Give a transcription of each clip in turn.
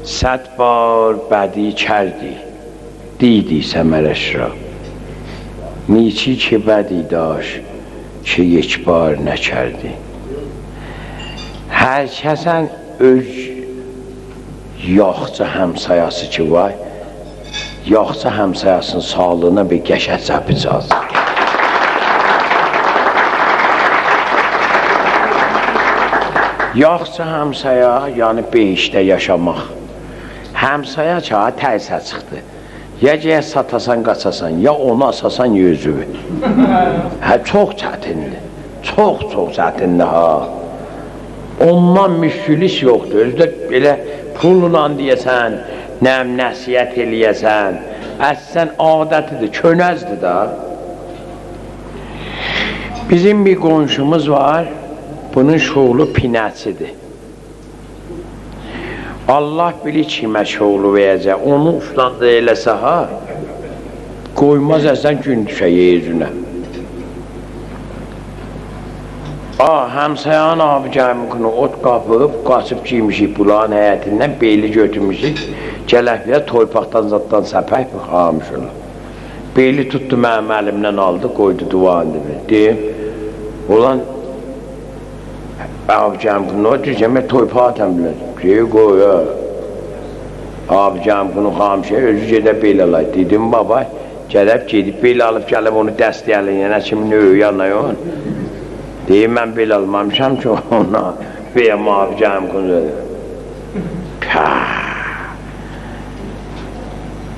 صد بار بدی کردی دیدی ثمرش را، نیکی که بدی داشت که یک بار نکردی. Hər kəsən öz yoxça həmsayası ki var, yoxça həmsayasının sağlığına bir qəşəb icazı. Yoxça həmsaya, yəni beşdə yaşamaq. Həmsaya çağa tərsə çıxdı. Ya gəyə satasan, qaçasan, ya onu asasan yüzüvü. Çox çətindir. Çox çətindir ha. Ondan müşkülis yoxdur. Özdə belə pulla deyəsən, nəsiyyət eləyəsən, əsən adətidir, könəzdir da. Bizim bir qonşumuz var, bunun şoğlu pinəçidir. Allah bilir kimə şoğlu verəcək, onu ustandı eləsə ha, qoymaz əsən gün düşə yeryüzünə. Həmsayan abi gəmikini ot qapıb, qaçıb giymişik bulağın həyətindən, beyli götürmüşük, gələkliyə toypaqdan zaddan səpək bir xamış olur. Beyli tutdu mənim əlimdən aldı, qoydu duvarın dibinə. Deyim, olan abi gəmikini ot, deyəcəm, toypağı təmbilən. Deyir, qoy, abi gəmikini xamışə, özü gedib beyli alay. Dedim, baba, gedib beyli alıb gəlib onu dəstəyəlin, yenə kimin yanına yox. Deyim, mən belə almamışam ki, ona veya mavi canım konu.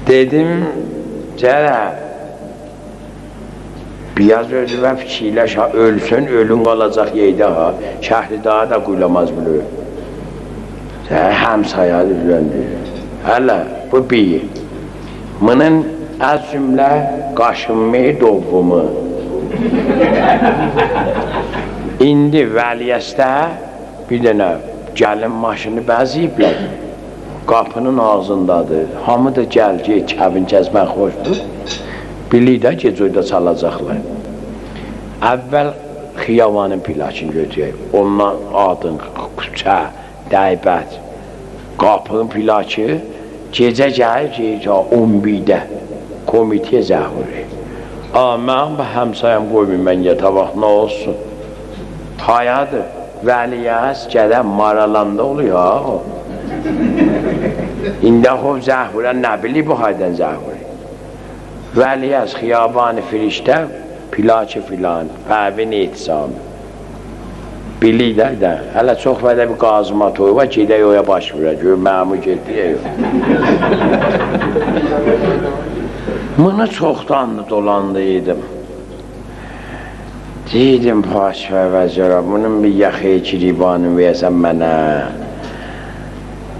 Dedim, Cərəb, biraz özümə fikirləş, ölsün, ölün qalacaq yeydə ha, şəhri daha da quylamaz bilir. Həmsaya düzləndi. Hələ, bu bir. Bunun az cümlə qaşınmı, doğumu. İndi Vəliyəstə bir dənə gəlin maşını bəziyiblər, qapının ağzındadır, hamı da gəl, kəbin kəsmək xoşdur, bilikdə gecöydə çalacaqlar. Əvvəl xiyavanın plakını götürək, ondan adın, küçə, dəybət, qapının plakı, gecə gəlir, gecə 11-də komitiyə zəhvurur. Mən həmsayam qoymayım, mən yatavaq, nə olsun? Hayadır, Vəliyəs gələn maralanda oluyor ha o. İndə o zəhvurə, nə bilir bu haydən zəhvurə? Vəliyəs xiyabanı firişdə, plakı filan, pəvin etisam. Bilir də, hələ çox vədə bir qazıma toyu var, gedək oya baş vurə, gör, məmu getdiyə yox. Bunu çoxdan dolandıydım. Deydim, paşa vəzira, bunun bir yaxı kiribanı verəsən mənə.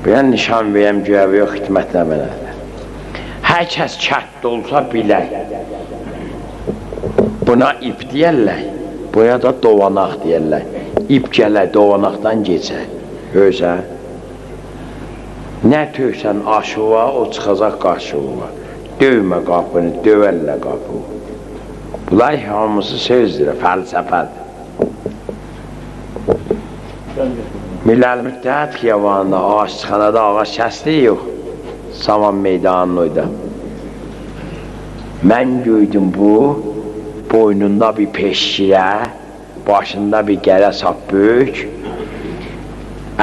Bir nişan verəm, güvəvi yox, xidmətlə mənə. Hər kəs kətdə olsa bilək. Buna ip deyərlər, buna da dovanaq deyərlər. İp gələr, dovanaqdan geçər. Özə. Nə töysən aşıva, o çıxacaq qaşıva. Dövmə qapını, dövəllə qapı. Bunlar hamısı sözdür, fəlsəfədir. Millət Müttəhid xiyabanında, ağaçxanada ağaç kəsdi yox, Saman meydanının oyda. Mən gördüm bu, boynunda bir peşkirə, başında bir qərə sap böyük,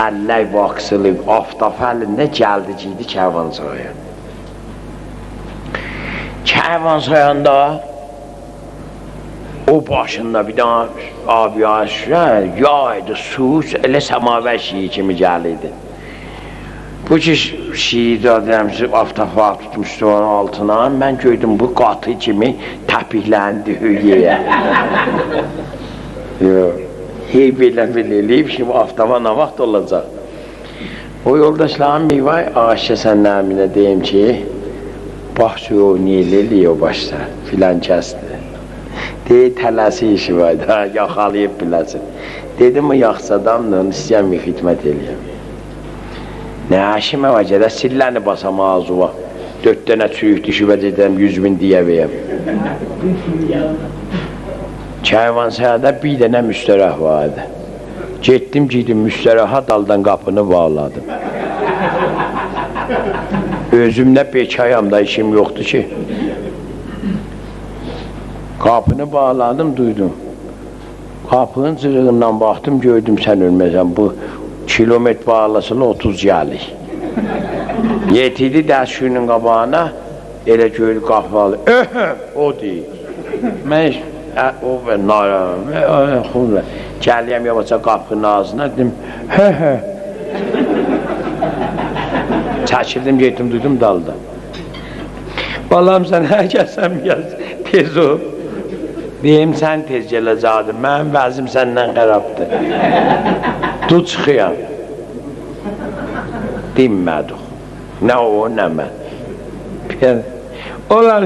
əllər vaxsılıb, aftaf əlində gəldi giydi Kərvansoya. Kərvansoyanda o başında bir dana abi aşırı, yaydı, sus, elə səmavər şiyi kimi gəliydi. Bu ki, şiyi dədəmsi aftafa tutmuşdu onun altına, mən gördüm bu qatı kimi təpikləndi hüyeyə. Hey belə eləyib, şimdi aftafa nə vaxt olacaq? O yoldaşlarım bir var, ağaç kəsənlə əminə deyim ki, baxçı o neyli eləyə o başda, filan kəsdi. Deyir, tələsi işi var da, yaxalayıb biləsin. Dedim, o yaxsadamdır, onu istəyəm bir xidmət eləyəm. Nə əşimə var, gədə silləni basam ağzıva, 4 dənə çürük düşüb edəm, 100.000 deyə verəm. Kərvansayada bir dənə müstərəh vardı. Getdim, müstərəha daldan qapını bağladım. Özümdə bekayam da işim yoktu ki. Kapını bağladım, duydum. Kapının zırığından baktım, gördüm sen ölmezsen. Bu kilometre bağlasılı 30 yalik. Yetiydi dərs günün qabağına, elə gördü qapı bağlı. O deyil. Mən o naram, gəliyəm yavaşca qapının ağzına, dedim, çəkildim, getdim, duydum dalda. Balam sən hər gəlsəm gəl, tez ol. Deyim, sən tez gələcəkdin, mənim vəzim səndən xərabdır. Tut çıxıyam. Dinmədik. Nə o, nə mən. Onlar,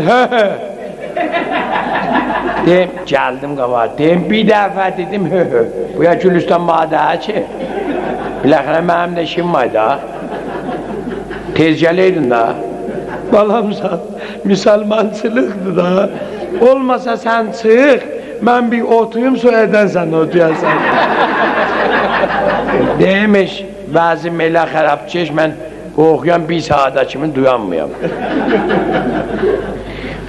deyim, gəldim qabağa, deyim, bir dəfə dedim, bu ya Gülüstan madəyə ki, biləxənə mənim də işim var da, tez gələydin da, balamsan, müsəlmançılıqdır da, olmasa sən çıx, mən bir otuyum, soyadan sən otuyasan. Deymiş, vəzim elə xərab çeş, mən oxuyan bir saata kimi duyanmayam.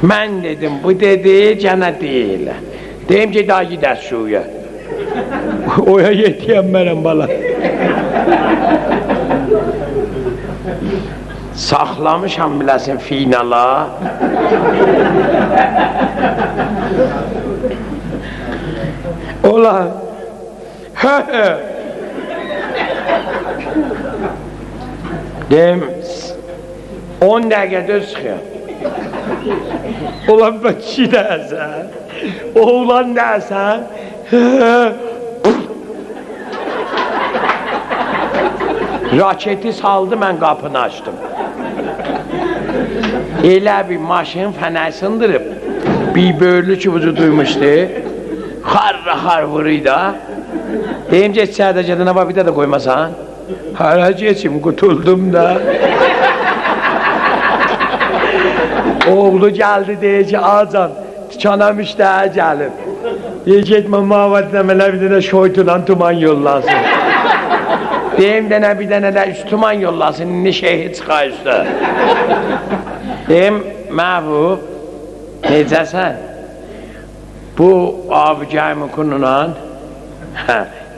Mən dedim, bu dedi, cənə deyil. Deyim ki, daha gidər şuya. Oya yetiyəm mənəm bala. Saxlamışam biləsin finala. Ola, deyim, 10 dəqiqədə çıxıyam. Ulan ben kişi dersen, oğlan dersen, raketi saldı, ben kapını açtım. Elə bir maşın fənər sındırıb, bir böğürlü çubucu duymuşdu, xar vuruydu. Deyim ki, içərdə gedinə bir də koymasan, hara geçim, kutuldum da. Oğlu geldi deyir ki, Acan, tükanam iştəyə gəlib. Deyir ki, etmə mavadləmələ bir dənə şoytudan tuman yollansın. Deyim dənə bir dənə də üst tuman yollasın, indi şeyhi çıxar üstə. Deyim, məhbub, necəsən? Bu abigəyimin kununan,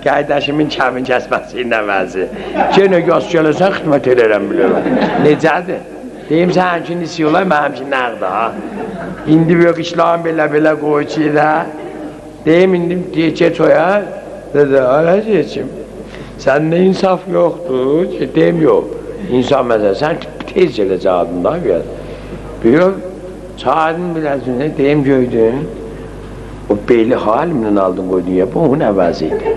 qaydaşımın kəmin kəsməsi ilə vəzi. Gene göz gəlirsən, xidmət edirəm bilirəm. Necədir? Deyim, sən həmkin isi olay, mən həmkin nəqdə, ha? İndi bir işlağın belə qoy ki də. Deyim, indi geç oya, dedi, ara geçim. Səndə insaf yoxdur, deyim, yox. İnsaf məsələ, sən tez gələcəkdin da, bir yox, çağırdın biləsində, deyim, göydün. O beyli halimlə aldın qoydun ya, bu onun əvəzi idi.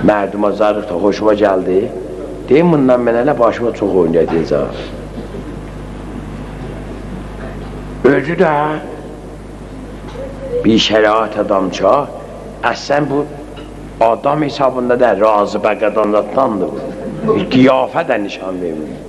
Mərduma zarıq da xoşuma gəldi. Deyim, bundan mən elə başıma çox oynayacaq. Özü də bir şərait adamça, əslən bu adam hesabında da razı bəqədanlıqdandır. Qiyafə də nişan vermir.